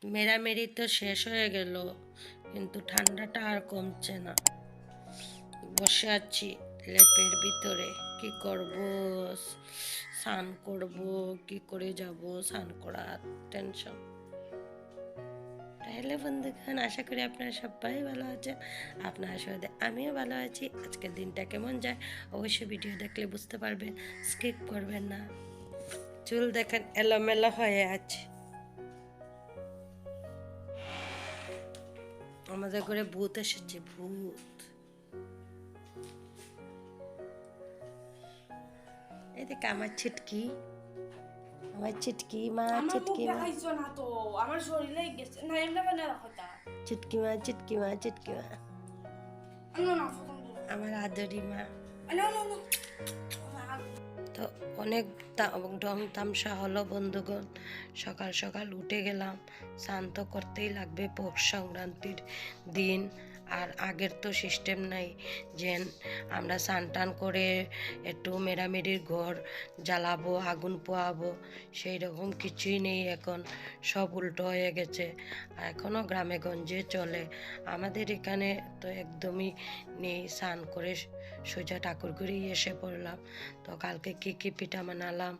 মেরামেরি তো শেষ হয়ে গেল, কিন্তু ঠান্ডাটা আর কমছে না। বসে আছি লেপের ভিতরে, কি করব, স্নান করব, কি করে যাব, স্নান করার টেনশন। হ্যালো বন্ধুগণ, আশা করি আপনারা সবাই ভালো আছেন। আপনার সাথে আমিও ভালো আছি। আজকের দিনটা কেমন যায় অবশ্যই ভিডিও দেখলে বুঝতে পারবেন, স্কিপ করবেন না। চুল দেখেন এলোমেলো হয়ে আছে। আমাদের ঘরে ভূত এসেছে, ভূত। এই দেখ আমার ছিটকি, আমার ছিটকি মা, ছিটকি মা, না তো আমার শরীরে গেছে না এমনি বানা রাখতা ছিটকি মা, ছিটকি মা, ছিটকি মা, না না পছন্দ আমার আদরি মা। না না না তো অনেক ঢং তামসা হলো বন্ধুগণ। সকাল সকাল উঠে গেলাম, স্নান তো করতেই লাগবে, পৌষ সংক্রান্তির দিন। আর আগের তো সিস্টেম নাই যে আমরা স্নান টান করে একটু মেরামেরির ঘর জ্বালাবো, আগুন পোয়াবো, সেই রকম কিছুই নেই এখন। সব উল্টো হয়ে গেছে। এখনও গ্রামে গঞ্জে চলে, আমাদের এখানে তো একদমই নেই। স্নান করে সোজা ঠাকুর ঘরেই এসে পড়লাম। তো কালকে কি কি পিঠা বানালাম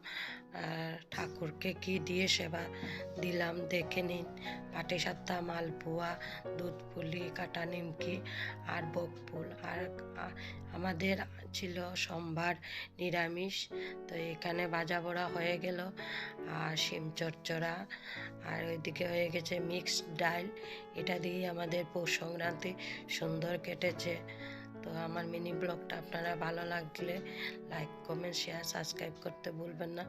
আর ঠাকুরকে কি দিয়ে সেবা দিলাম দেখে নিন। পাটিসাপটা, মালপোয়া, দুধ পুলি, কাটা নিমকি আর বকফুল। আর আমাদের ছিল সোমবার নিরামিষ। তো এখানে ভাজা বড়া হয়ে গেল, আর শিম চচ্চড়া, আর ওইদিকে হয়ে গেছে মিক্সড ডাল। এটা দিয়ে আমাদের পৌষ সংক্রান্তি সুন্দর কেটেছে। তো আমার মিনি ব্লগটা আপনারা ভালো লাগলে লাইক, কমেন্ট, শেয়ার, সাবস্ক্রাইব করতে ভুলবেন না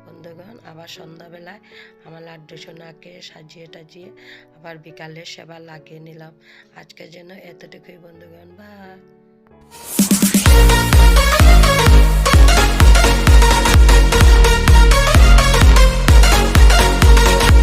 বন্ধুগণ। আবার সন্ধ্যাবেলায় আমার লাড্ডু সোনাকে সাজিয়ে টাজিয়ে আবার বিকালে সেবা লাগিয়ে নিলাম। আজকের জন্য এতটুকুই বন্ধুগণ, বাই।